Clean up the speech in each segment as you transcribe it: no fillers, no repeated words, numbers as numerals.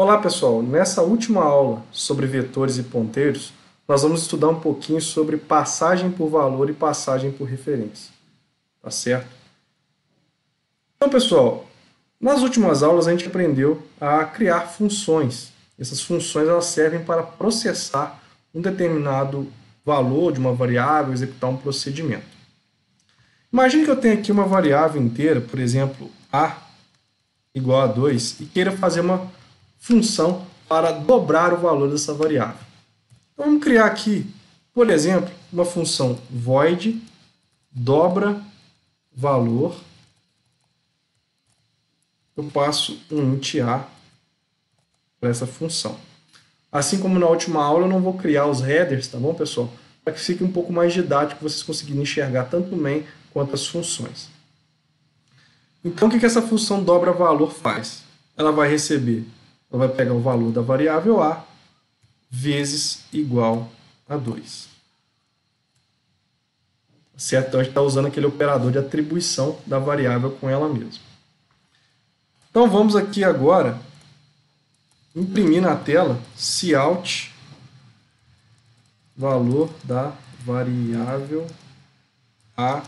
Olá pessoal, nessa última aula sobre vetores e ponteiros, nós vamos estudar um pouquinho sobre passagem por valor e passagem por referência, tá certo? Então pessoal, nas últimas aulas a gente aprendeu a criar funções. Essas funções elas servem para processar um determinado valor de uma variável, executar um procedimento. Imagine que eu tenho aqui uma variável inteira, por exemplo, a igual a 2, e queira fazer uma função para dobrar o valor dessa variável. Então, vamos criar aqui, por exemplo, uma função void dobra valor. Eu passo um int a para essa função. Assim como na última aula, eu não vou criar os headers, tá bom, pessoal? Para que fique um pouco mais didático, vocês conseguirem enxergar tanto o main quanto as funções. Então, o que essa função dobra valor faz? Ela vai pegar o valor da variável a vezes igual a 2. Certo? Então, a gente está usando aquele operador de atribuição da variável com ela mesma. Então, vamos aqui agora imprimir na tela cout valor da variável a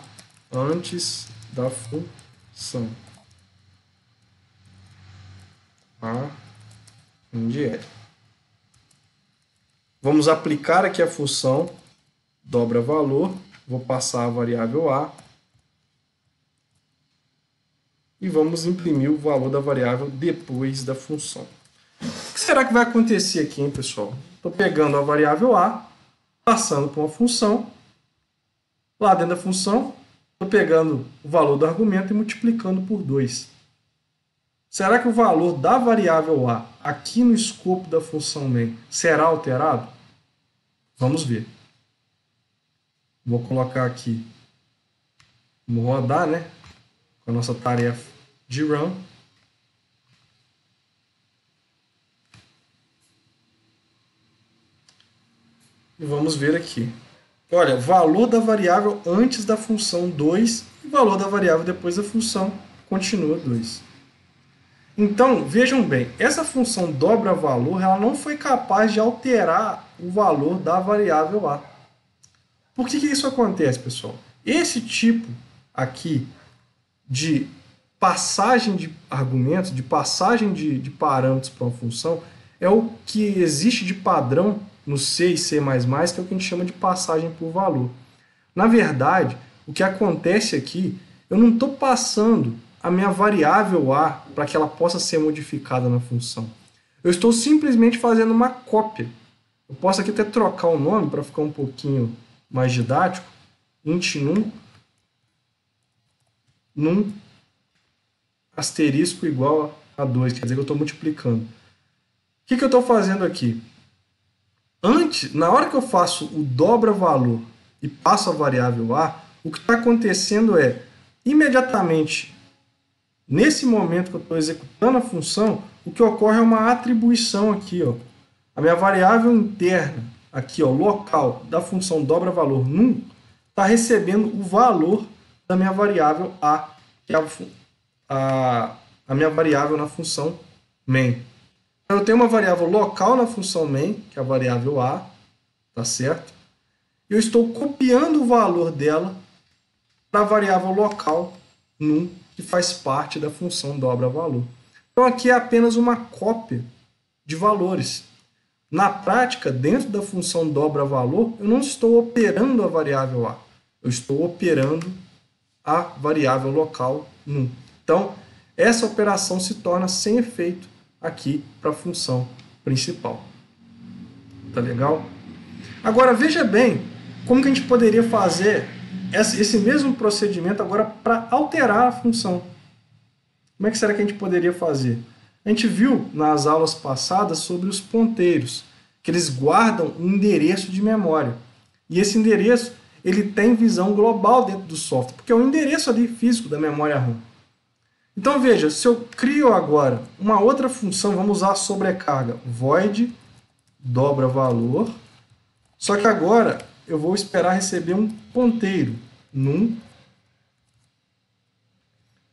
antes da função a indi. Vamos aplicar aqui a função dobra valor, vou passar a variável a e vamos imprimir o valor da variável depois da função. O que será que vai acontecer aqui, hein, pessoal? Estou pegando a variável a, passando por uma função, lá dentro da função, estou pegando o valor do argumento e multiplicando por 2. Será que o valor da variável a, aqui no escopo da função main, será alterado? Vamos ver. Vou colocar aqui, vamos rodar, né? Com a nossa tarefa de run. E vamos ver aqui. Olha, valor da variável antes da função 2 e valor da variável depois da função continua 2. Então, vejam bem, essa função dobra valor ela não foi capaz de alterar o valor da variável a. Por que isso acontece, pessoal? Esse tipo aqui de passagem de argumentos, de passagem de parâmetros para uma função, é o que existe de padrão no C e C++, que é o que a gente chama de passagem por valor. Na verdade, o que acontece aqui, eu não estou passando a minha variável a para que ela possa ser modificada na função. Eu estou simplesmente fazendo uma cópia. Eu posso aqui até trocar o nome para ficar um pouquinho mais didático. Int num asterisco igual a 2, quer dizer que eu estou multiplicando. O que eu estou fazendo aqui? Antes, na hora que eu faço o dobra valor e passo a variável a, o que está acontecendo é, imediatamente, nesse momento que eu estou executando a função, o que ocorre é uma atribuição aqui. Ó. A minha variável interna, aqui, ó, local, da função dobra valor num, está recebendo o valor da minha variável a, que é a minha variável na função main. Então, eu tenho uma variável local na função main, que é a variável a, tá certo? Eu estou copiando o valor dela para a variável local num, que faz parte da função dobra valor. Então, aqui é apenas uma cópia de valores. Na prática, dentro da função dobra valor, eu não estou operando a variável a, eu estou operando a variável local num. Então, essa operação se torna sem efeito aqui para a função principal. Tá legal? Agora, veja bem como que a gente poderia fazer esse mesmo procedimento agora para alterar a função. Como é que será que a gente poderia fazer? A gente viu nas aulas passadas sobre os ponteiros, que eles guardam um endereço de memória. E esse endereço ele tem visão global dentro do software, porque é o endereço ali físico da memória RAM. Então veja, se eu crio agora uma outra função, vamos usar a sobrecarga, void dobra valor, só que agora eu vou esperar receber um ponteiro, num,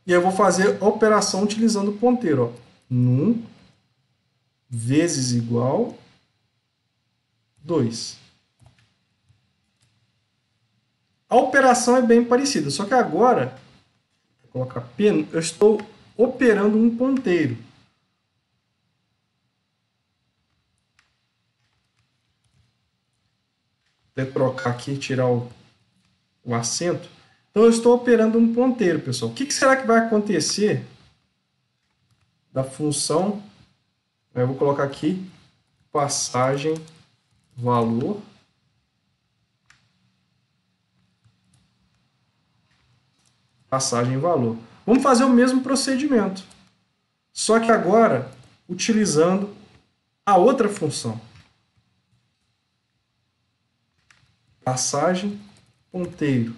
e eu vou fazer a operação utilizando o ponteiro, ó, num, vezes igual 2. A operação é bem parecida, só que agora, vou colocar P, eu estou operando um ponteiro. Vou até trocar aqui, tirar o acento. Então, eu estou operando um ponteiro, pessoal. O que será que vai acontecer da função? Eu vou colocar aqui passagem valor passagem valor. Vamos fazer o mesmo procedimento, só que agora utilizando a outra função. Passagem ponteiro.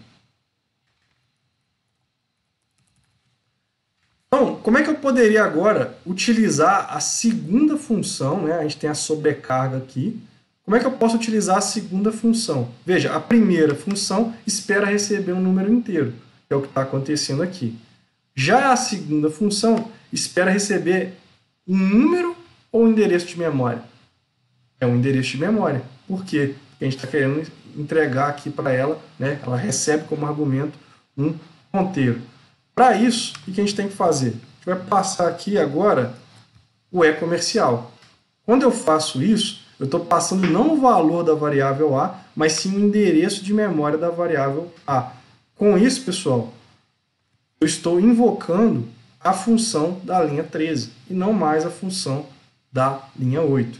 Então, como é que eu poderia agora utilizar a segunda função, né? A gente tem a sobrecarga aqui. Como é que eu posso utilizar a segunda função? Veja, a primeira função espera receber um número inteiro, que é o que está acontecendo aqui. Já a segunda função espera receber um número ou um endereço de memória. É um endereço de memória. Por quê? Porque a gente está querendo entregar aqui para ela, né? Ela recebe como argumento um ponteiro. Para isso, o que a gente tem que fazer? A gente vai passar aqui agora o e-comercial. Quando eu faço isso, eu estou passando não o valor da variável A, mas sim o endereço de memória da variável A. Com isso, pessoal, eu estou invocando a função da linha 13 e não mais a função da linha 8.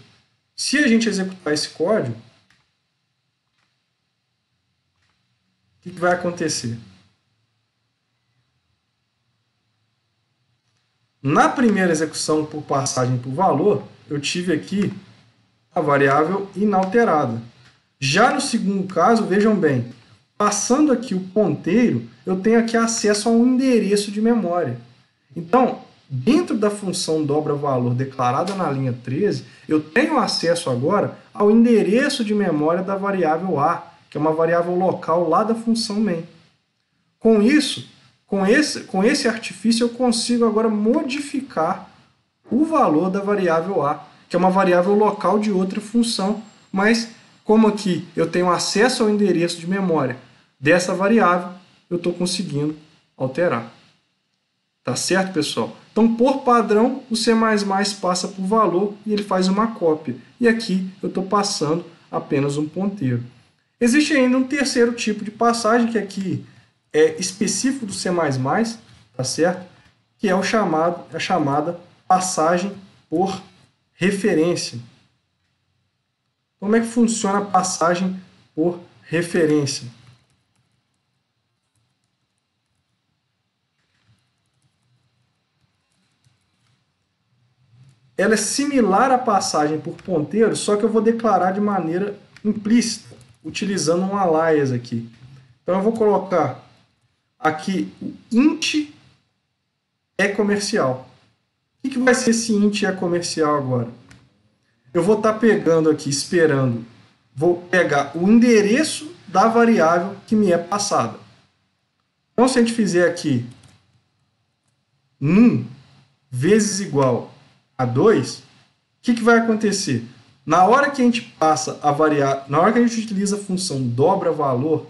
Se a gente executar esse código, o que vai acontecer? Na primeira execução por passagem por valor, eu tive aqui a variável inalterada. Já no segundo caso, vejam bem, passando aqui o ponteiro, eu tenho aqui acesso a um endereço de memória. Então, dentro da função dobra valor declarada na linha 13, eu tenho acesso agora ao endereço de memória da variável A, que é uma variável local lá da função main. Com isso, com esse artifício, eu consigo agora modificar o valor da variável A, que é uma variável local de outra função, mas como aqui eu tenho acesso ao endereço de memória dessa variável, eu estou conseguindo alterar. Tá certo, pessoal? Então, por padrão, o C++ passa por valor e ele faz uma cópia. E aqui eu estou passando apenas um ponteiro. Existe ainda um terceiro tipo de passagem, que aqui é específico do C++, tá certo? Que é a chamada passagem por referência. Como é que funciona a passagem por referência? Ela é similar à passagem por ponteiro, só que eu vou declarar de maneira implícita, utilizando um alias aqui. Então eu vou colocar aqui o int e-comercial. O que vai ser esse int e-comercial agora? Eu vou estar pegando aqui, esperando, vou pegar o endereço da variável que me é passada. Então, se a gente fizer aqui num vezes igual a 2, o que vai acontecer? Na hora que a gente passa a variável, na hora que a gente utiliza a função dobra valor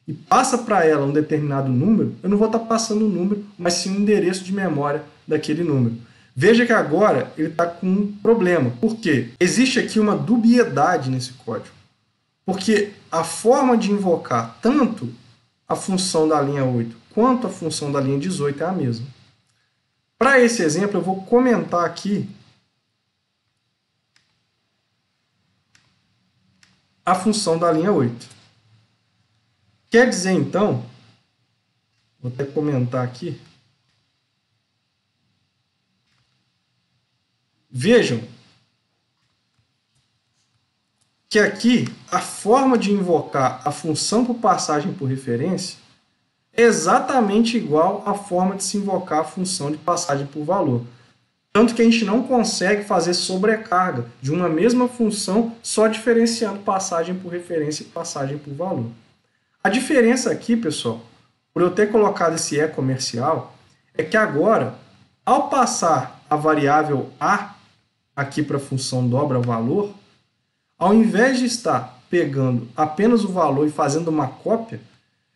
e passa para ela um determinado número, eu não vou estar passando o número, mas sim o endereço de memória daquele número. Veja que agora ele está com um problema. Por quê? Existe aqui uma dubiedade nesse código. Porque a forma de invocar tanto a função da linha 8 quanto a função da linha 18 é a mesma. Para esse exemplo, eu vou comentar aqui a função da linha 8. Quer dizer, então, vou até comentar aqui. Vejam que aqui a forma de invocar a função por passagem por referência é exatamente igual à forma de se invocar a função de passagem por valor. Tanto que a gente não consegue fazer sobrecarga de uma mesma função só diferenciando passagem por referência e passagem por valor. A diferença aqui, pessoal, por eu ter colocado esse e-comercial, é que agora, ao passar a variável A aqui para a função dobra-valor, ao invés de estar pegando apenas o valor e fazendo uma cópia,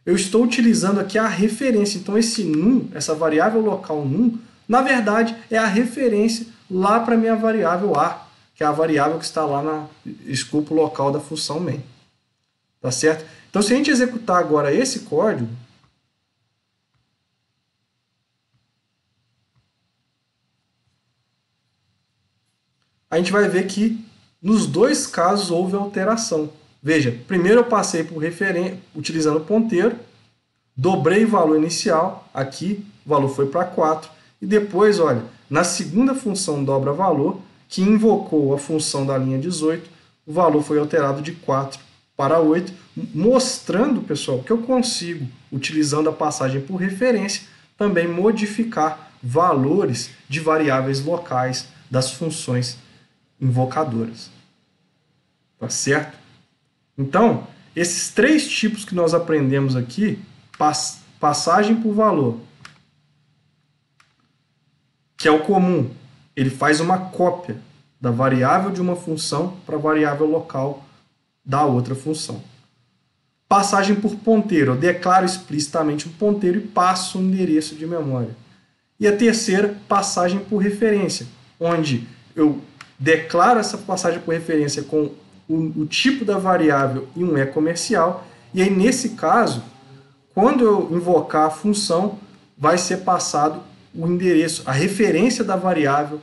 eu estou utilizando aqui a referência. Então esse num, essa variável local num, na verdade é a referência lá para a minha variável a, que é a variável que está lá na escopo local da função main. Tá certo? Então se a gente executar agora esse código, a gente vai ver que nos dois casos houve alteração. Veja, primeiro eu passei por referência, utilizando o ponteiro, dobrei o valor inicial, aqui o valor foi para 4, e depois, olha, na segunda função dobra valor, que invocou a função da linha 18, o valor foi alterado de 4 para 8, mostrando, pessoal, que eu consigo, utilizando a passagem por referência, também modificar valores de variáveis locais das funções invocadoras. Tá certo? Então, esses três tipos que nós aprendemos aqui, passagem por valor, que é o comum, ele faz uma cópia da variável de uma função para a variável local da outra função. Passagem por ponteiro, eu declaro explicitamente um ponteiro e passo um endereço de memória. E a terceira, passagem por referência, onde eu declaro essa passagem por referência com o tipo da variável e um comercial, e aí nesse caso, quando eu invocar a função, vai ser passado o endereço, a referência da variável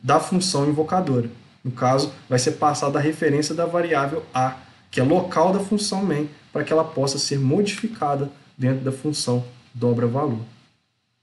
da função invocadora. No caso, vai ser passada a referência da variável a, que é local da função main, para que ela possa ser modificada dentro da função dobra valor.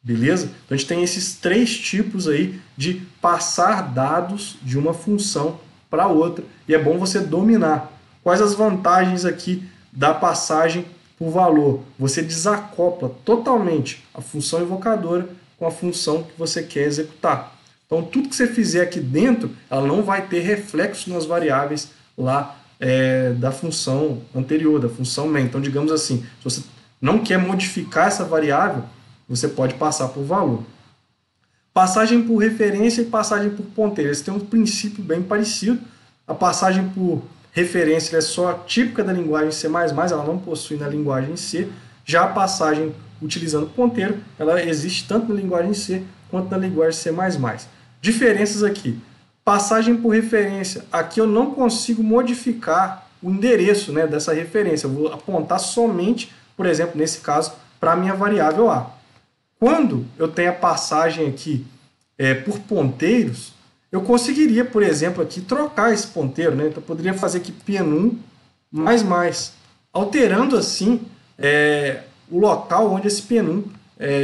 Beleza? Então a gente tem esses três tipos aí de passar dados de uma função para outra, e é bom você dominar. Quais as vantagens aqui da passagem por valor? Você desacopla totalmente a função invocadora com a função que você quer executar. Então tudo que você fizer aqui dentro, ela não vai ter reflexo nas variáveis lá da função anterior, da função main. Então digamos assim, se você não quer modificar essa variável, você pode passar por valor. Passagem por referência e passagem por ponteiro. Eles têm um princípio bem parecido. A passagem por referência é só típica da linguagem C++, ela não possui na linguagem C. Já a passagem utilizando ponteiro, ela existe tanto na linguagem C quanto na linguagem C++. Diferenças aqui. Passagem por referência. Aqui eu não consigo modificar o endereço, né, dessa referência. Eu vou apontar somente, por exemplo, nesse caso, para a minha variável A. Quando eu tenho a passagem aqui por ponteiros, eu conseguiria, por exemplo, aqui trocar esse ponteiro, né? Então eu poderia fazer aqui pen1 mais, alterando assim o local onde esse pen1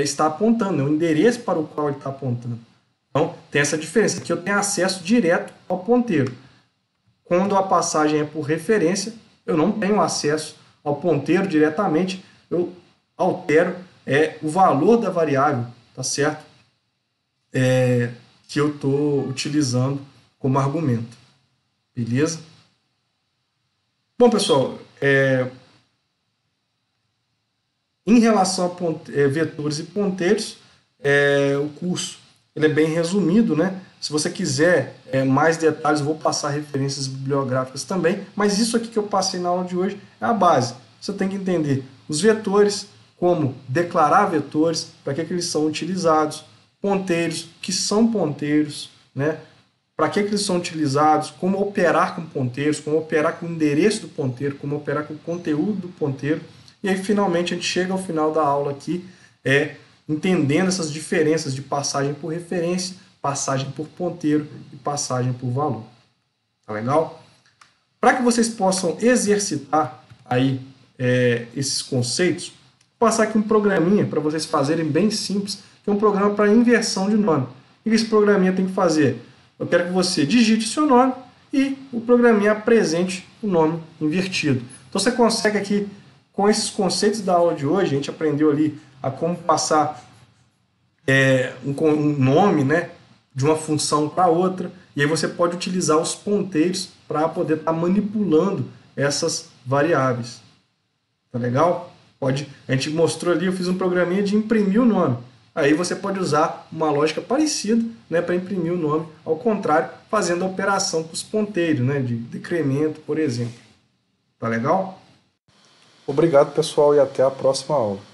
está apontando, né? O endereço para o qual ele está apontando. Então tem essa diferença, aqui eu tenho acesso direto ao ponteiro. Quando a passagem é por referência, eu não tenho acesso ao ponteiro diretamente, eu altero o valor da variável, tá certo? Que eu estou utilizando como argumento. Beleza? Bom, pessoal, em relação a vetores e ponteiros, o curso ele é bem resumido, né? Se você quiser mais detalhes, eu vou passar referências bibliográficas também, mas isso aqui que eu passei na aula de hoje é a base. Você tem que entender os vetores, como declarar vetores, para que eles são utilizados, ponteiros, que são ponteiros, né? Para que eles são utilizados, como operar com ponteiros, como operar com o endereço do ponteiro, como operar com o conteúdo do ponteiro. E aí, finalmente, a gente chega ao final da aula aqui, entendendo essas diferenças de passagem por referência, passagem por ponteiro e passagem por valor. Tá legal? Para que vocês possam exercitar aí esses conceitos, vou passar aqui um programinha para vocês fazerem bem simples, que é um programa para inversão de nome. O que esse programinha tem que fazer? Eu quero que você digite seu nome e o programinha apresente o nome invertido. Então você consegue aqui, com esses conceitos da aula de hoje, a gente aprendeu ali a como passar um nome, né, de uma função para outra, e aí você pode utilizar os ponteiros para poder estar manipulando essas variáveis. Tá legal? A gente mostrou ali, eu fiz um programinha de imprimir o nome. Aí você pode usar uma lógica parecida, né, para imprimir o nome ao contrário, fazendo a operação com os ponteiros, né, de decremento, por exemplo. Tá legal? Obrigado, pessoal, e até a próxima aula.